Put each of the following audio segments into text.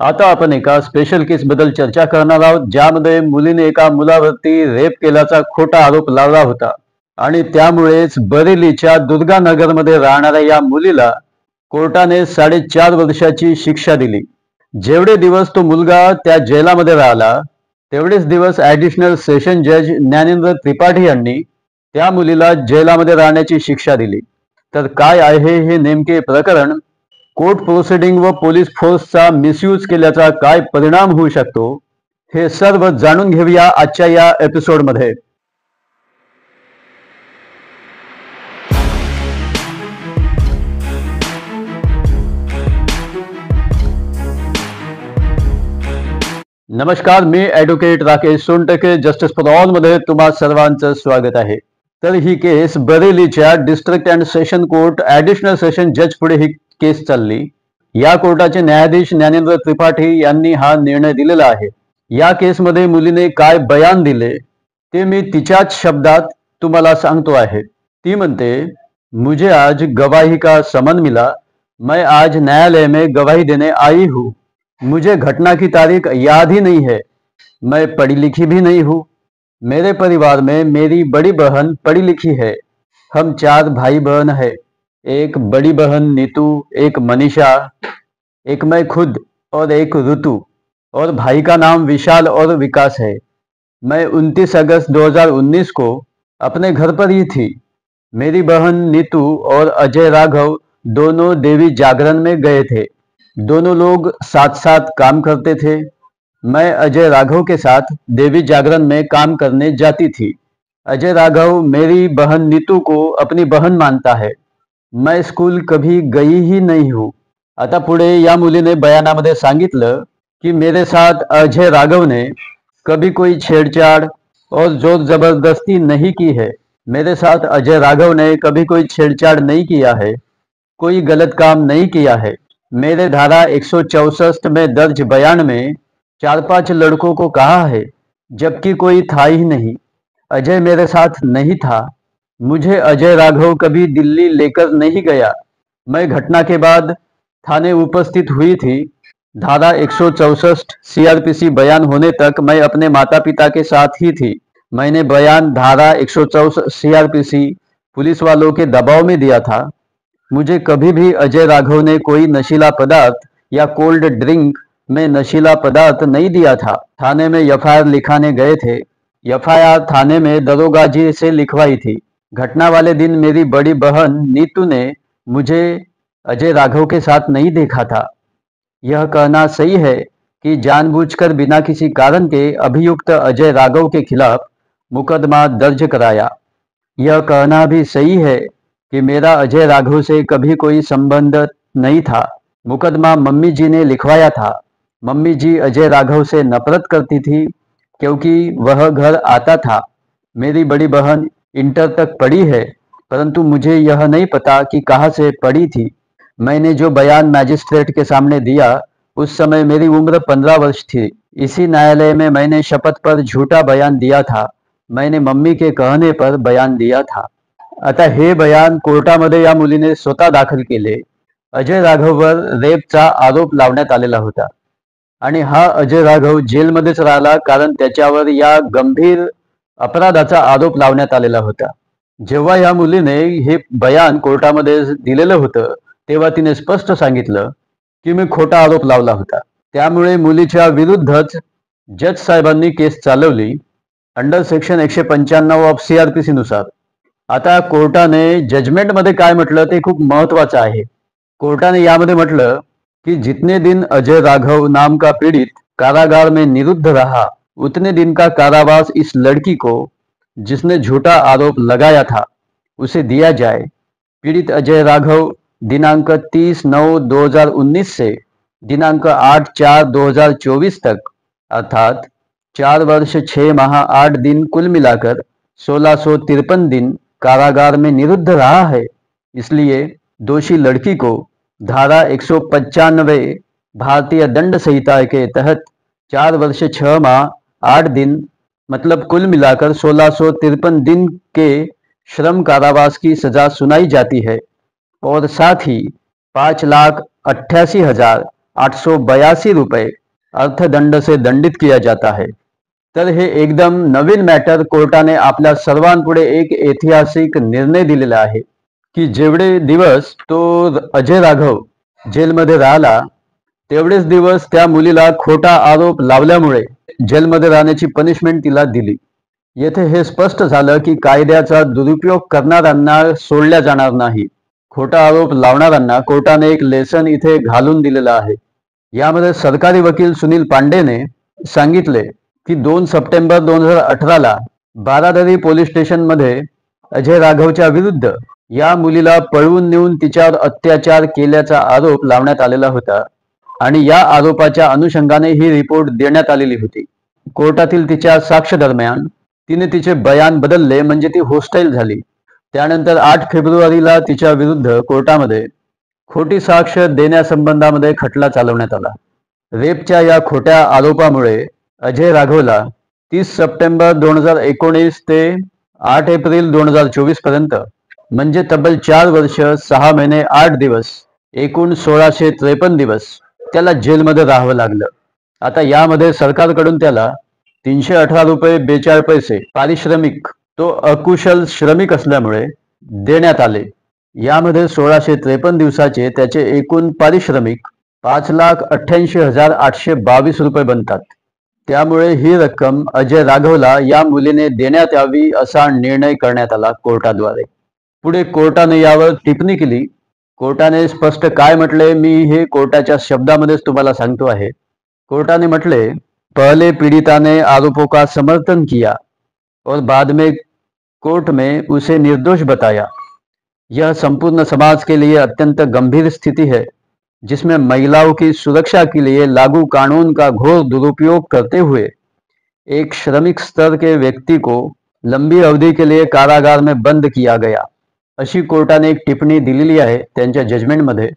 आता आपण एका स्पेशल केस बद्दल चर्चा करणार आहोत, ज्यामध्ये मुलीने एका मुलावरती रेप केल्याचा खोटा आरोप लावला होता आणि त्यामुळेच बरेलीच्या दुर्गानगरमध्ये राहणाऱ्या या मुलीला कोर्टाने 4.5 वर्षाची शिक्षा दिली. जेवढे दिवस तो मुलगा त्या जेलामध्ये राहिला तेवढेच दिवस ॲडिशनल सेशन जज ज्ञानेंद्र त्रिपाठी यांनी त्या मुलीला जेलामध्ये राहण्याची शिक्षा दिली. तर काय आहे हे नेमके प्रकरण, कोर्ट प्रोसिडिंग व पोलीस फोर्सचा मिसयूज केल्याचा काय परिणाम होऊ शकतो, हे सर्व जाणून घेऊया आजच्या या एपिसोडमध्ये. नमस्कार, मी advocate Rakesh Sontakke, justice for all मध्ये तुम्हा सर्वांचं स्वागत आहे. तर ही केस बरेलीच्या district and session court additional session जज पुढे ही केस चालली. या कोर्टाचे न्यायाधीश ज्ञानेंद्र त्रिपाठी यांनी हा निर्णय दिलेला आहे. या केसमध्ये मुलीने काय बयान दिले ते मी तिच्याच शब्दात तुम्हाला सांगतो आहे. ती म्हणते, मुझे आज गवाही का समन मिला, मैं आज न्यायालय में गवाही देने आई हूँ. मुझे घटना की तारीख याद ही नहीं है. मैं पढ़ी लिखी भी नहीं हूँ. मेरे परिवार में मेरी बड़ी बहन पढ़ी लिखी है. हम 4 भाई बहन है. एक बड़ी बहन नीतू, एक मनीषा, एक मैं खुद और एक ऋतु, और भाई का नाम विशाल और विकास है. मैं 29 अगस्त 2019 को अपने घर पर ही थी. मेरी बहन नीतू और अजय राघव दोनों देवी जागरण में गए थे. दोनों लोग साथ साथ काम करते थे. मैं अजय राघव के साथ देवी जागरण में काम करने जाती थी. अजय राघव मेरी बहन नीतू को अपनी बहन मानता है. मैं स्कूल कभी गई ही नहीं हूँ. आता पुढे या मुलीने बयानामध्ये सांगितलं कि मेरे साथ अजय राघव ने कभी कोई छेड़छाड़ और जोर जबरदस्ती नहीं की है. मेरे साथ अजय राघव ने कभी कोई छेड़छाड़ नहीं किया है, कोई गलत काम नहीं किया है. मेरे धारा 164 में दर्ज बयान में 4-5 लड़कों को कहा है, जबकि कोई था ही नहीं. अजय मेरे साथ नहीं था. मुझे अजय राघव कभी दिल्ली लेकर नहीं गया. मैं घटना के बाद थाने उपस्थित हुई थी. धारा 164 सीआरपीसी बयान होने तक मैं अपने माता पिता के साथ ही थी. मैंने बयान धारा 164 सीआरपीसी पुलिस वालों के दबाव में दिया था. मुझे कभी भी अजय राघव ने कोई नशीला पदार्थ या कोल्ड ड्रिंक में नशीला पदार्थ नहीं दिया था. थाने में एफआईआर लिखाने गए थे. एफआईआर थाने में दरोगा जी से लिखवाई थी. घटना वाले दिन मेरी बड़ी बहन नीतू ने मुझे अजय राघव के साथ नहीं देखा था. यह कहना सही है कि जानबूझकर बिना किसी कारण के अभियुक्त अजय राघव के खिलाफ मुकदमा दर्ज कराया. यह कहना भी सही है कि मेरा अजय राघव से कभी कोई संबंध नहीं था. मुकदमा मम्मी जी ने लिखवाया था. मम्मी जी अजय राघव से नफरत करती थी क्योंकि वह घर आता था. मेरी बड़ी बहन इंटर तक पढ़ी है, परंतु मुझे यह नहीं पता कि कहाँ से पढ़ी थी. मैंने जो बयान मैजिस्ट्रेट के सामने दिया उस समय मेरी उम्र 15 वर्ष थी. इसी न्यायालय में मैंने शपथ पर झूठा बयान दिया था. मैंने मम्मी के कहने पर बयान दिया था. आता हे बयान कोर्टामध्ये या मुलीने स्वतः दाखल केले. अजय राघववर रेपचा आरोप लावण्यात आलेला होता आणि हा अजय राघव जेलमध्येच राहिला, कारण त्याच्यावर या गंभीर अपराधाचा आरोप लावण्यात आलेला होता. जेव्हा या मुलीने हे बयान कोर्टामध्ये दिलेलं होतं तेव्हा तिने स्पष्ट सांगितलं की मी खोटा आरोप लावला होता. त्यामुळे मुलीच्या विरुद्धच जज साहेबांनी केस चालवली अंडर सेक्शन 195 ऑफ सीआरपीसी नुसार. आता कोर्टाने जजमेंटमध्ये काय म्हटलं ते खूप महत्वाचं आहे. कोर्टाने यामध्ये म्हटलं कि जितने दिन अजय राघव नाम का पीड़ित कारागार में निरुद्ध रहा, उतने दिन का कारावास इस लड़की को जिसने झूठा आरोप लगाया था उसे दिया जाए. पीड़ित अजय राघव दिनांक 30/9/2019 से दिनांक 8/4/2024 तक अर्थात 4 वर्ष 6 माह 8 दिन कुल मिलाकर 1653 दिन कारागार में निरुद्ध रहा है. इसलिए दोषी लड़की को धारा 195 भारतीय दंड संहिता के तहत 4 वर्ष 6 माह 8 दिन मतलब कुल मिलाकर 1653 दिन के श्रम कारावास की सजा सुनाई जाती है और साथ ही 5,88,000 882 रुपये अर्थदंड से दंडित किया जाता है। तर हे एकदम नवीन मॅटर कोर्टाने आपल्या सर्वांपुढे एक ऐतिहासिक निर्णय दिलेला आहे की जेवढे दिवस तो अजय राघव जेलमध्ये राहिला तेवढेच दिवस त्या मुलीला खोटा आरोप लावल्यामुळे जेलमध्ये राहण्याची पनिशमेंट तिला दिली। येथे हे स्पष्ट झालं की कायद्याचा दुरुपयोग करणाऱ्यांना सोडल्या जाणार नाही। खोटा आरोप लावणाऱ्यांना कोर्टाने एक लेसन इथे घालून दिलेलं आहे। यामध्ये सरकारी वकील सुनील पांडेने सांगितले की 2 सप्टेंबर 2018ला बारादरी पोलीस स्टेशनमध्ये अजय राघवच्या विरुद्ध या मुलीला पळवून नेऊन तिच्यावर अत्याचार केल्याचा आरोप लावण्यात आलेला होता आणि या आरोपाच्या अनुषंगाने ही रिपोर्ट देण्यात आलेली होती। कोर्टातील तिच्या साक्ष दरम्यान तिने तिचे बयान बदलले म्हणजे ती होस्टाईल झाली। त्यानंतर 8 फेब्रुवारीला तिच्या विरुद्ध कोर्टामध्ये खोटी साक्ष देण्यासंबंधामध्ये खटला चालवण्यात आला। रेपच्या या खोट्या आरोपामुळे अजय राघवला 30 सप्टेंबर 2019 ते 8 एप्रिल 2024 पर्यंत म्हणजे तब्बल 4 वर्ष 6 महिने 8 दिवस एकूण 1653 दिवस त्याला जेलमध्ये राहावं लागलं। आता यामध्ये सरकारकडून त्याला 318 रुपये 42 पैसे पारिश्रमिक तो अकुशल श्रमिक असल्यामुळे देण्यात आले। यामध्ये 1653 दिवसाचे त्याचे एकूण पारिश्रमिक 5,88,822 रुपये बनतात। त्यामुळे ही रक्कम अजय राघवला या मुलीने देण्यात यावी असा निर्णय करण्यात आला कोर्टाद्वारे। पुढे कोर्टाने यावर टिप्पणी केली। कोर्टाने स्पष्ट काय म्हटले मी हे कोर्टाच्या शब्दामध्येच तुम्हाला सांगतो आहे। कोर्टाने म्हटले, पहले पीड़िता ने आरोपों का समर्थन किया और बाद में कोर्ट में उसे निर्दोष बताया। यह संपूर्ण समाज के लिए अत्यंत गंभीर स्थिति है जिसमें महिलाओं की सुरक्षा के लिए लागू कानून का घोर दुरुपयोग करते हुए एक श्रमिक स्तर के व्यक्ति को लंबी अवधि के लिए कारागार में बंद किया गया अशी कोर्टाने एक टिप्पणी दिलेली आहे त्यांच्या जजमेंटमध्ये।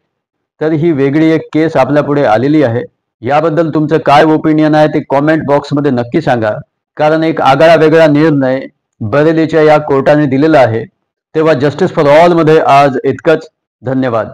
तर ही वेगळी एक केस आपल्या पुढे आलेली आहे। याबद्दल तुमचं काय ओपिनियन आहे ते कमेंट बॉक्समध्ये नक्की सांगा, कारण एक आगळा वेगळा निर्णय बरेलीच्या या कोर्टाने दिलेला आहे। तेव्हा जस्टिस फॉर ऑल मध्ये आज इतकंच। धन्यवाद।